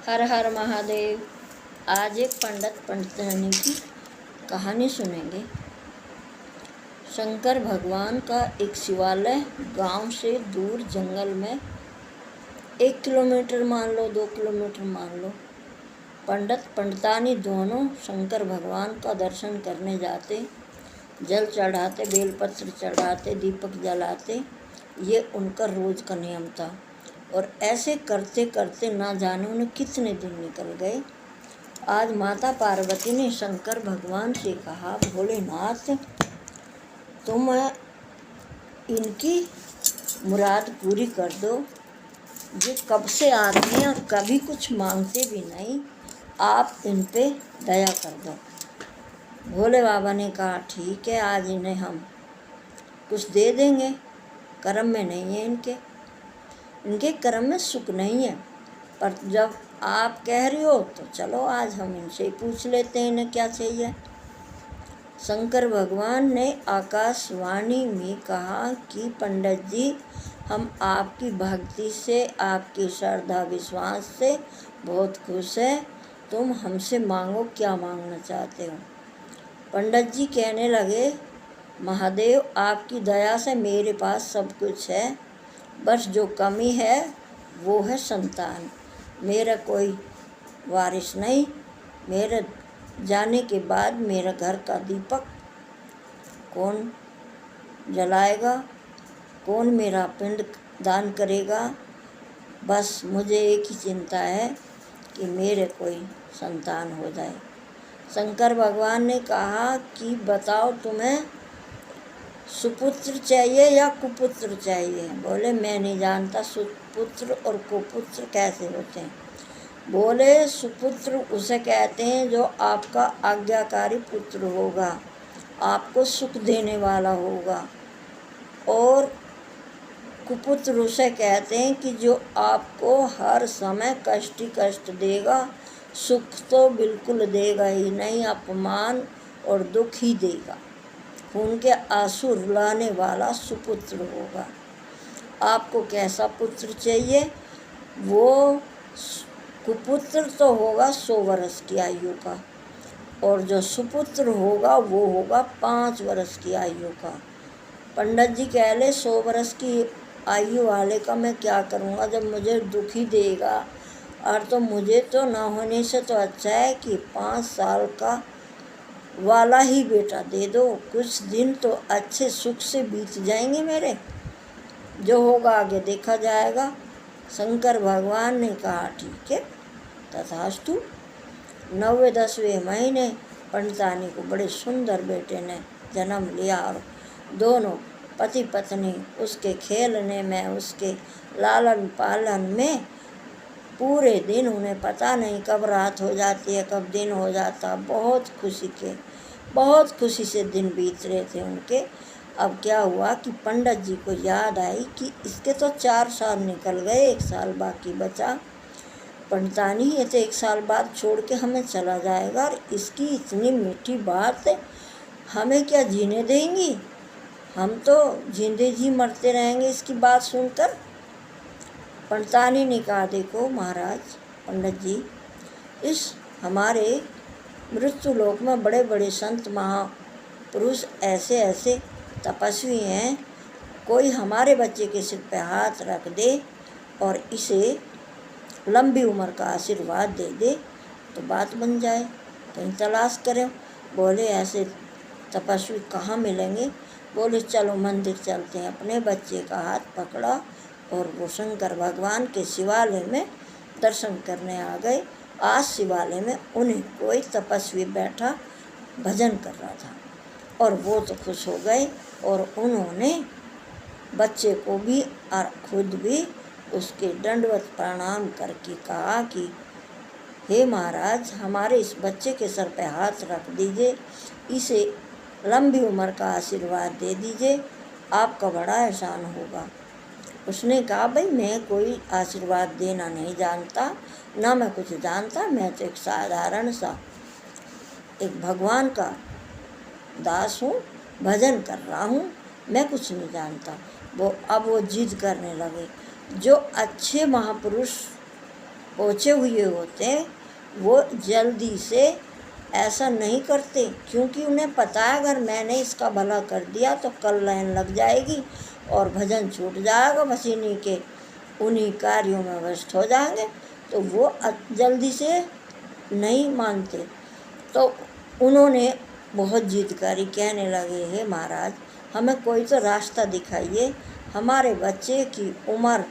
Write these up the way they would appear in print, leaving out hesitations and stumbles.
हर हर महादेव। आज एक पंडित पंडितानी की कहानी सुनेंगे। शंकर भगवान का एक शिवालय गांव से दूर जंगल में 1 किलोमीटर मान लो, 2 किलोमीटर मान लो। पंडित पंडितानी दोनों शंकर भगवान का दर्शन करने जाते, जल चढ़ाते, बेलपत्र चढ़ाते, दीपक जलाते। ये उनका रोज का नियम था और ऐसे करते करते ना जाने उन्हें कितने दिन निकल गए। आज माता पार्वती ने शंकर भगवान से कहा, भोलेनाथ तुम इनकी मुराद पूरी कर दो। ये कब से आते हैं और कभी कुछ मांगते भी नहीं, आप इन पे दया कर दो। भोले बाबा ने कहा, ठीक है, आज इन्हें हम कुछ दे देंगे। कर्म में नहीं है इनके कर्म में सुख नहीं है, पर जब आप कह रही हो तो चलो आज हम इनसे ही पूछ लेते हैं इन्हें क्या चाहिए। शंकर भगवान ने आकाशवाणी में कहा कि पंडित जी, हम आपकी भक्ति से, आपकी श्रद्धा विश्वास से बहुत खुश है। तुम हमसे मांगो, क्या मांगना चाहते हो। पंडित जी कहने लगे, महादेव आपकी दया से मेरे पास सब कुछ है, बस जो कमी है वो है संतान। मेरा कोई वारिस नहीं। मेरे जाने के बाद मेरा घर का दीपक कौन जलाएगा, कौन मेरा पिंड दान करेगा। बस मुझे एक ही चिंता है कि मेरे कोई संतान हो जाए। शंकर भगवान ने कहा कि बताओ तुम्हें सुपुत्र चाहिए या कुपुत्र चाहिए। बोले, मैं नहीं जानता सुपुत्र और कुपुत्र कैसे होते हैं। बोले, सुपुत्र उसे कहते हैं जो आपका आज्ञाकारी पुत्र होगा, आपको सुख देने वाला होगा, और कुपुत्र उसे कहते हैं कि जो आपको हर समय कष्ट ही कष्ट देगा, सुख तो बिल्कुल देगा ही नहीं, अपमान और दुख ही देगा। खून के आंसू रुलाने वाला सुपुत्र होगा। आपको कैसा पुत्र चाहिए। वो कुपुत्र तो होगा 100 वर्ष की आयु का, और जो सुपुत्र होगा वो होगा 5 वर्ष की आयु का। पंडित जी कह ले, 100 वर्ष की आयु वाले का मैं क्या करूँगा जब मुझे दुख ही देगा। और तो मुझे तो ना होने से तो अच्छा है कि 5 साल का वाला ही बेटा दे दो। कुछ दिन तो अच्छे सुख से बीत जाएंगे मेरे, जो होगा आगे देखा जाएगा। शंकर भगवान ने कहा, ठीक है, तथास्तु। 9वें-10वें महीने पंडितानी को बड़े सुंदर बेटे ने जन्म लिया और दोनों पति पत्नी उसके खेलने में, उसके लालन पालन में पूरे दिन, उन्हें पता नहीं कब रात हो जाती है कब दिन हो जाता। बहुत खुशी से दिन बीत रहे थे उनके। अब क्या हुआ कि पंडित जी को याद आई कि इसके तो 4 साल निकल गए, 1 साल बाकी बचा। पंडितानी ये तो 1 साल बाद छोड़ के हमें चला जाएगा, और इसकी इतनी मीठी बात हमें क्या जीने देंगी। हम तो जिंदे जी मरते रहेंगे इसकी बात सुनकर। पंडितानी ने कहा, देखो महाराज, पंडित जी, इस हमारे मृत्यु लोक में बड़े बड़े संत महापुरुष ऐसे ऐसे तपस्वी हैं, कोई हमारे बच्चे के सिर पे हाथ रख दे और इसे लंबी उम्र का आशीर्वाद दे दे तो बात बन जाए, कहीं तलाश करें। बोले, ऐसे तपस्वी कहाँ मिलेंगे। बोले, चलो मंदिर चलते हैं। अपने बच्चे का हाथ पकड़ा और वो शंकर भगवान के शिवालय में दर्शन करने आ गए। आज शिवालय में उन्हें कोई तपस्वी बैठा भजन कर रहा था, और वो तो खुश हो गए, और उन्होंने बच्चे को भी और खुद भी उसके दंडवत प्रणाम करके कहा कि हे महाराज, हमारे इस बच्चे के सर पे हाथ रख दीजिए, इसे लंबी उम्र का आशीर्वाद दे दीजिए, आपका बड़ा एहसान होगा। उसने कहा, भाई मैं कोई आशीर्वाद देना नहीं जानता, ना मैं कुछ जानता, मैं तो एक साधारण सा एक भगवान का दास हूँ, भजन कर रहा हूँ, मैं कुछ नहीं जानता। अब वो जिद करने लगे। जो अच्छे महापुरुष पहुँचे हुए होते वो जल्दी से ऐसा नहीं करते, क्योंकि उन्हें पता है अगर मैंने इसका भला कर दिया तो कल लाइन लग जाएगी और भजन छूट जाएगा, बस इन्हीं के उन्हीं कार्यों में व्यस्त हो जाएंगे। तो वो जल्दी से नहीं मानते। तो उन्होंने बहुत जिद करी, कहने लगे, हे महाराज, हमें कोई तो रास्ता दिखाइए। हमारे बच्चे की उम्र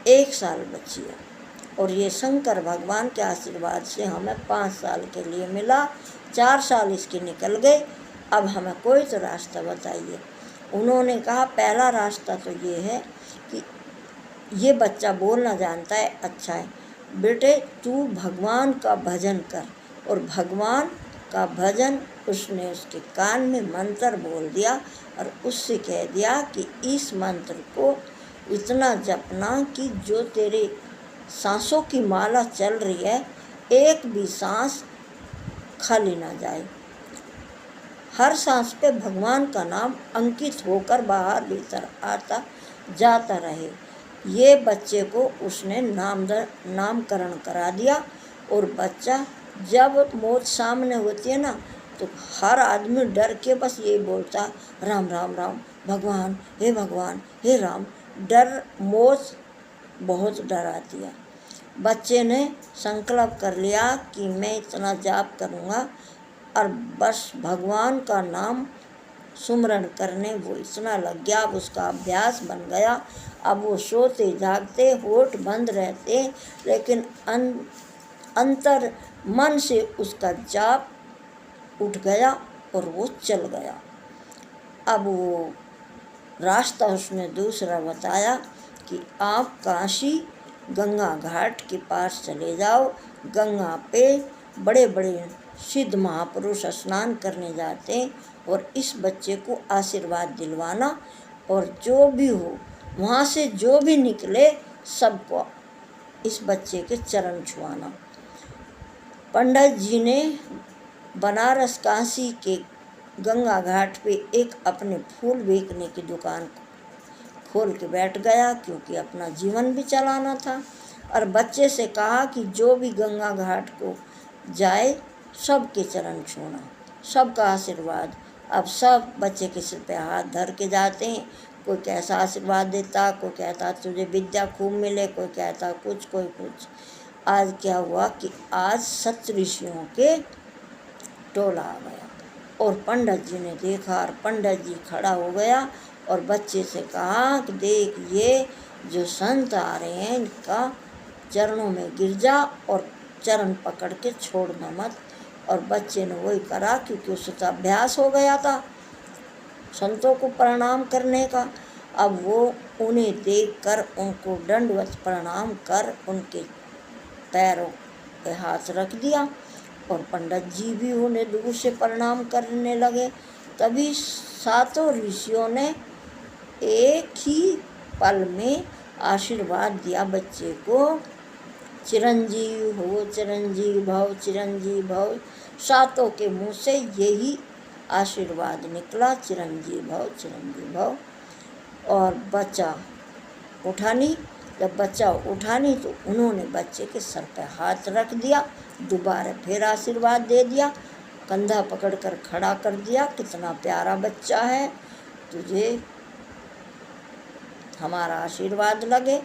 1 साल बची है और ये शंकर भगवान के आशीर्वाद से हमें 5 साल के लिए मिला, 4 साल इसके निकल गए, अब हमें कोई तो रास्ता बताइए। उन्होंने कहा, पहला रास्ता तो ये है कि ये बच्चा बोलना जानता है, अच्छा है बेटे, तू भगवान का भजन कर। और भगवान का भजन उसने उसके कान में मंत्र बोल दिया और उससे कह दिया कि इस मंत्र को इतना जपना कि जो तेरे सांसों की माला चल रही है, एक भी सांस खाली ना जाए, हर सांस पे भगवान का नाम अंकित होकर बाहर भीतर आता जाता रहे। ये बच्चे को उसने नामकरण करा दिया। और बच्चा जब मौत सामने होती है ना, तो हर आदमी डर के बस यही बोलता, राम राम राम, भगवान, हे राम। डर, मौत बहुत डराती है। बच्चे ने संकल्प कर लिया कि मैं इतना जाप करूँगा और बस भगवान का नाम सुमरण करने वो इतना लग गया, अब उसका अभ्यास बन गया। अब वो सोते जागते, होठ बंद रहते, लेकिन अंतर मन से उसका जाप उठ गया और वो चल गया। अब वो रास्ता उसने दूसरा बताया कि आप काशी गंगा घाट के पास चले जाओ। गंगा पे बड़े बड़े सिद्ध महापुरुष स्नान करने जाते हैं और इस बच्चे को आशीर्वाद दिलवाना, और जो भी हो वहाँ से जो भी निकले सबको इस बच्चे के चरण छुआना। पंडित जी ने बनारस काशी के गंगा घाट पे एक अपने फूल बेचने की दुकान खोल के बैठ गया, क्योंकि अपना जीवन भी चलाना था। और बच्चे से कहा कि जो भी गंगा घाट को जाए सबके चरण छूना, सबका आशीर्वाद। अब सब बच्चे के सिर पे हाथ धर के जाते हैं। कोई कैसा आशीर्वाद देता, कोई कहता तुझे विद्या खूब मिले, कोई कहता कुछ, कोई कुछ। आज क्या हुआ कि आज 7 ऋषियों के टोला आ गया और पंडित जी ने देखा और पंडित जी खड़ा हो गया और बच्चे से कहा कि देख, ये जो संत आ रहे हैं इनका चरणों में गिर जा और चरण पकड़ के छोड़ना मत। और बच्चे ने वही करा, क्योंकि उससे तो अभ्यास हो गया था संतों को प्रणाम करने का। अब वो उन्हें देखकर उनको दंडवत प्रणाम कर उनके पैरों पे हाथ रख दिया और पंडित जी भी उन्हें दूर से प्रणाम करने लगे। तभी 7 ऋषियों ने एक ही पल में आशीर्वाद दिया बच्चे को, चिरंजीव हो, चिरंजीव भव, चिरंजीव भव। 7 के मुँह से यही आशीर्वाद निकला, चिरंजीव भव, चिरंजीव भव। और बच्चा उठा नहीं। जब बच्चा उठा नहीं तो उन्होंने बच्चे के सर पे हाथ रख दिया, दोबारा फिर आशीर्वाद दे दिया, कंधा पकड़कर खड़ा कर दिया, कितना प्यारा बच्चा है, तुझे हमारा आशीर्वाद लगे।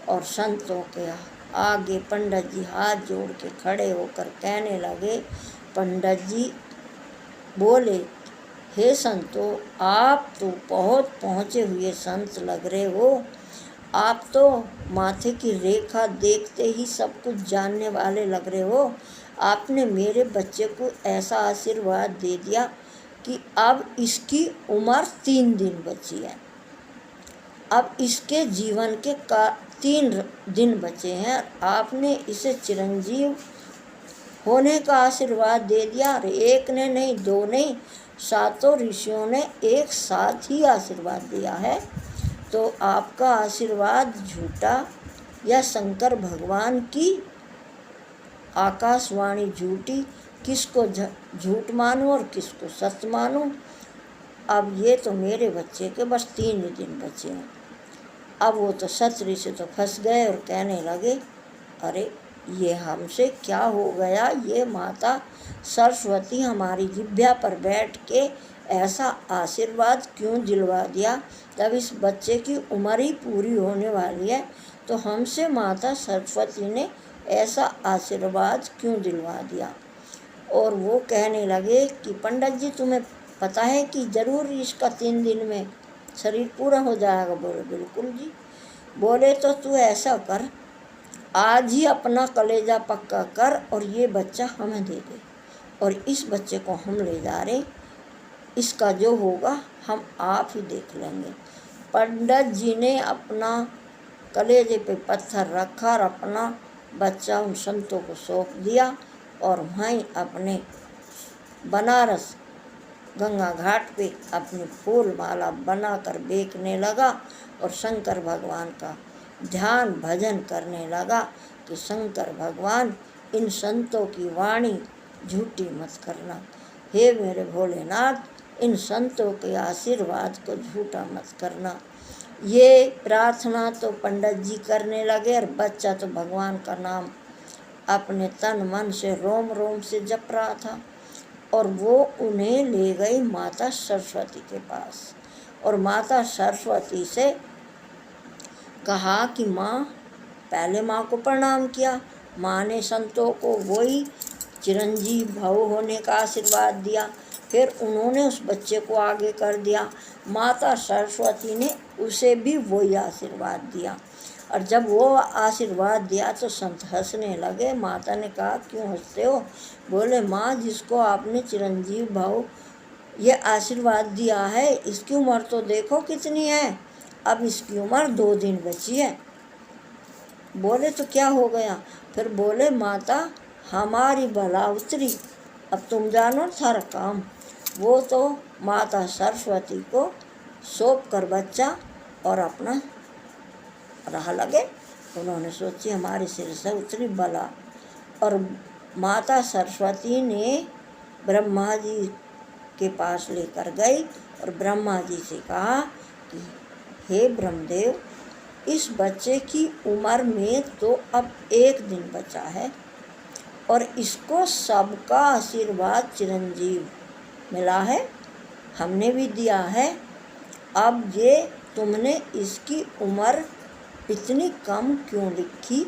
और संतों के आगे पंडित जी हाथ जोड़ के खड़े होकर कहने लगे, पंडित जी बोले, हे संतों, आप तो बहुत पहुँचे हुए संत लग रहे हो। आप तो माथे की रेखा देखते ही सब कुछ जानने वाले लग रहे हो। आपने मेरे बच्चे को ऐसा आशीर्वाद दे दिया कि अब इसकी उम्र 3 दिन बची है। अब इसके जीवन के 3 दिन बचे हैं। आपने इसे चिरंजीव होने का आशीर्वाद दे दिया। और एक ने नहीं, 2 नहीं, 7 ऋषियों ने एक साथ ही आशीर्वाद दिया है। तो आपका आशीर्वाद झूठा या शंकर भगवान की आकाशवाणी झूठी, किसको झूठ मानूं और किसको सच मानूं। अब ये तो मेरे बच्चे के बस 3 दिन बचे हैं। अब वो तो 7 ऋषि तो फंस गए और कहने लगे, अरे ये हमसे क्या हो गया, ये माता सरस्वती हमारी जिह्वा पर बैठ के ऐसा आशीर्वाद क्यों दिलवा दिया। तब इस बच्चे की उम्र ही पूरी होने वाली है, तो हमसे माता सरस्वती ने ऐसा आशीर्वाद क्यों दिलवा दिया। और वो कहने लगे कि पंडित जी तुम्हें पता है कि ज़रूर इसका 3 दिन में शरीर पूरा हो जाएगा। बोले बिल्कुल जी। बोले तो तू ऐसा कर, आज ही अपना कलेजा पक्का कर और ये बच्चा हमें दे दे, और इस बच्चे को हम ले जा रहे, इसका जो होगा हम आप ही देख लेंगे। पंडित जी ने अपना कलेजे पे पत्थर रखा और अपना बच्चा उन संतों को सौंप दिया, और वहीं अपने बनारस गंगा घाट पे अपनी फूल माला बनाकर बेचने लगा और शंकर भगवान का ध्यान भजन करने लगा कि शंकर भगवान इन संतों की वाणी झूठी मत करना, हे मेरे भोलेनाथ इन संतों के आशीर्वाद को झूठा मत करना। ये प्रार्थना तो पंडित जी करने लगे और बच्चा तो भगवान का नाम अपने तन मन से रोम रोम से जप रहा था। और वो उन्हें ले गई माता सरस्वती के पास, और माता सरस्वती से कहा कि माँ, पहले माँ को प्रणाम किया। माँ ने संतों को वही चिरंजीव भव होने का आशीर्वाद दिया। फिर उन्होंने उस बच्चे को आगे कर दिया, माता सरस्वती ने उसे भी वही आशीर्वाद दिया। और जब वो आशीर्वाद दिया तो संत हंसने लगे। माता ने कहा क्यों हंसते हो। बोले माँ, जिसको आपने चिरंजीव भव ये आशीर्वाद दिया है, इसकी उम्र तो देखो कितनी है, अब इसकी उम्र 2 दिन बची है। बोले तो क्या हो गया। फिर बोले माता हमारी बला उतरी, अब तुम जानो सारा काम। वो तो माता सरस्वती को सौंप कर बच्चा और अपना राह लगे। उन्होंने सोची हमारे सिर से उतरी बला, और माता सरस्वती ने ब्रह्मा जी के पास लेकर गई और ब्रह्मा जी से कहा कि हे ब्रह्मदेव, इस बच्चे की उम्र में तो अब 1 दिन बचा है और इसको सबका आशीर्वाद चिरंजीव मिला है, हमने भी दिया है। अब ये तुमने इसकी उम्र इतनी कम क्यों लिखी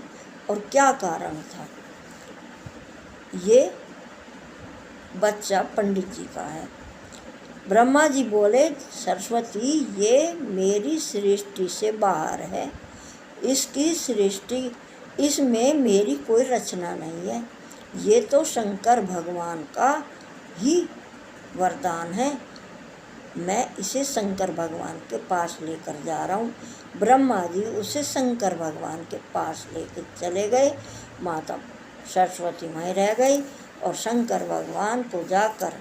और क्या कारण था। ये बच्चा पंडित जी का है। ब्रह्मा जी बोले सरस्वती, ये मेरी सृष्टि से बाहर है, इसकी सृष्टि, इसमें मेरी कोई रचना नहीं है, ये तो शंकर भगवान का ही वरदान है, मैं इसे शंकर भगवान के पास लेकर जा रहा हूँ। ब्रह्मा जी उसे शंकर भगवान के पास लेकर चले गए। माता सरस्वती वहीं रह गई और शंकर भगवान को जाकर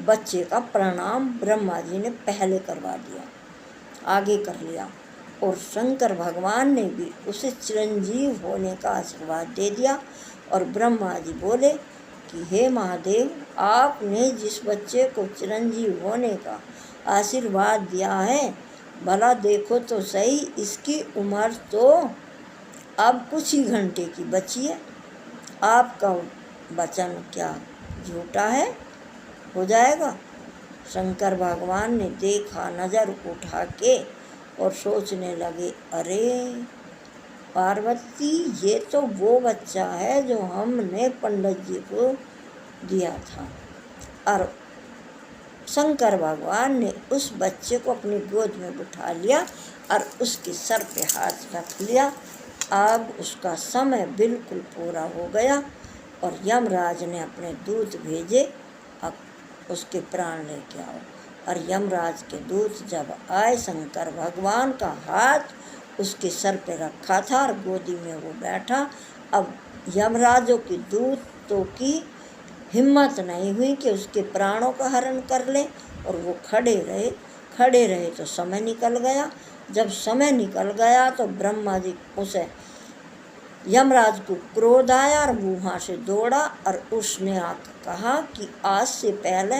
बच्चे का प्रणाम ब्रह्मा जी ने पहले करवा दिया, आगे कर लिया, और शंकर भगवान ने भी उसे चिरंजीव होने का आशीर्वाद दे दिया। और ब्रह्मा जी बोले कि हे महादेव, आपने जिस बच्चे को चिरंजीव होने का आशीर्वाद दिया है, भला देखो तो सही, इसकी उम्र तो अब कुछ ही घंटे की बची है, आपका वचन क्या झूठा है, हो जाएगा। शंकर भगवान ने देखा, नज़र उठा के और सोचने लगे, अरे पार्वती, ये तो वो बच्चा है जो हमने पंडित जी को दिया था। और शंकर भगवान ने उस बच्चे को अपनी गोद में बिठा लिया और उसके सर पे हाथ रख लिया। अब उसका समय बिल्कुल पूरा हो गया और यमराज ने अपने दूत भेजे, अब उसके प्राण लेके आओ। और यमराज के दूत जब आए, शंकर भगवान का हाथ उसके सर पे रखा था और गोदी में वो बैठा। अब यमराजों के दूतों की हिम्मत नहीं हुई कि उसके प्राणों का हरण कर ले, और वो खड़े रहे तो समय निकल गया। जब समय निकल गया तो ब्रह्मा जी उसे यमराज को क्रोध आया और वो वहाँ से दौड़ा और उसने आकर कहा कि आज से पहले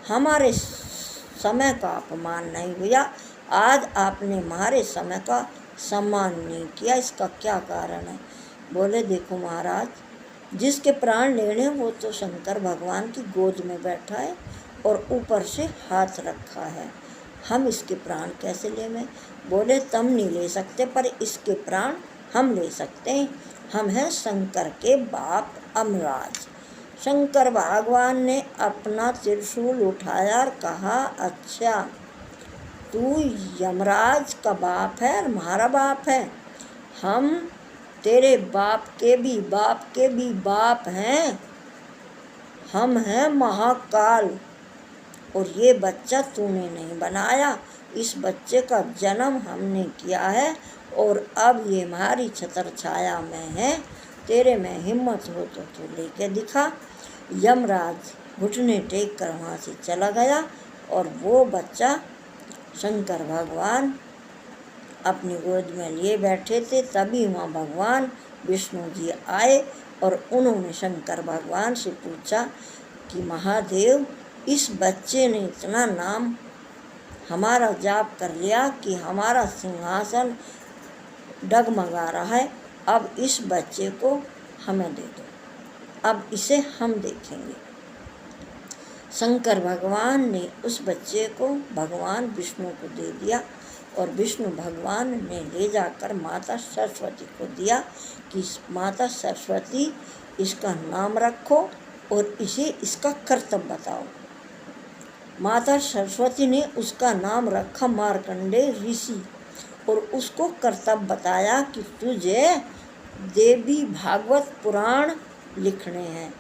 हमारे समय का अपमान नहीं हुआ, आज आपने हमारे समय का सम्मान नहीं किया, इसका क्या कारण है? बोले देखो महाराज, जिसके प्राण लेने वो तो शंकर भगवान की गोद में बैठा है और ऊपर से हाथ रखा है, हम इसके प्राण कैसे लें? बोले तुम नहीं ले सकते, पर इसके प्राण हम ले सकते हैं। हम हैं शंकर के बाप अमराज। शंकर भगवान ने अपना त्रिशूल उठाया और कहा, अच्छा तू यमराज का बाप है और हमारा बाप है, हम तेरे बाप के भी बाप हैं, हम हैं महाकाल, और ये बच्चा तूने नहीं बनाया, इस बच्चे का जन्म हमने किया है और अब ये हमारी छत्र छाया में है, तेरे में हिम्मत हो तो तू लेके दिखा। यमराज घुटने टेक कर वहाँ से चला गया और वो बच्चा शंकर भगवान अपनी गोद में लिए बैठे थे। तभी वहाँ भगवान विष्णु जी आए और उन्होंने शंकर भगवान से पूछा कि महादेव, इस बच्चे ने इतना नाम हमारा जाप कर लिया कि हमारा सिंहासन डगमगा रहा है, अब इस बच्चे को हमें दे दो, अब इसे हम देखेंगे। शंकर भगवान ने उस बच्चे को भगवान विष्णु को दे दिया और विष्णु भगवान ने ले जाकर माता सरस्वती को दिया कि माता सरस्वती, इसका नाम रखो और इसे इसका कर्तव्य बताओ। माता सरस्वती ने उसका नाम रखा मार्कंडेय ऋषि और उसको कर्तव्य बताया कि तुझे देवी भागवत पुराण लिखने हैं,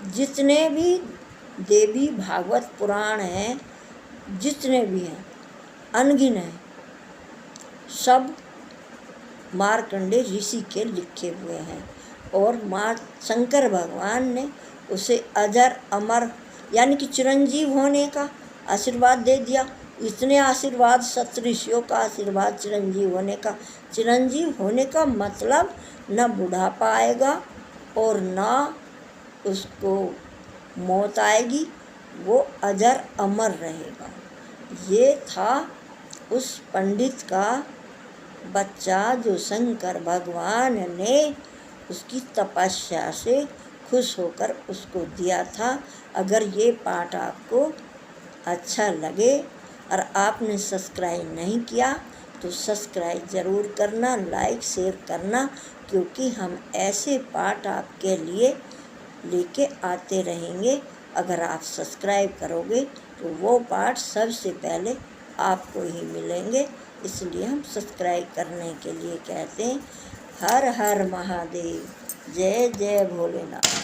जितने भी देवी भागवत पुराण हैं, जितने भी हैं अनगिन हैं, सब मार्कंडेय ऋषि के लिखे हुए हैं। और माँ शंकर भगवान ने उसे अजर अमर यानी कि चिरंजीव होने का आशीर्वाद दे दिया। इतने आशीर्वाद, सप्तऋषियों का आशीर्वाद चिरंजीव होने का। चिरंजीव होने का मतलब न बुढ़ापा आएगा और न उसको मौत आएगी, वो अजर अमर रहेगा। ये था उस पंडित का बच्चा जो शंकर भगवान ने उसकी तपस्या से खुश होकर उसको दिया था। अगर ये पाठ आपको अच्छा लगे और आपने सब्सक्राइब नहीं किया तो सब्सक्राइब ज़रूर करना, लाइक शेयर करना, क्योंकि हम ऐसे पाठ आपके लिए लेके आते रहेंगे। अगर आप सब्सक्राइब करोगे तो वो पाठ सबसे पहले आपको ही मिलेंगे, इसलिए हम सब्सक्राइब करने के लिए कहते हैं। हर हर महादेव, जय जय भोलेनाथ।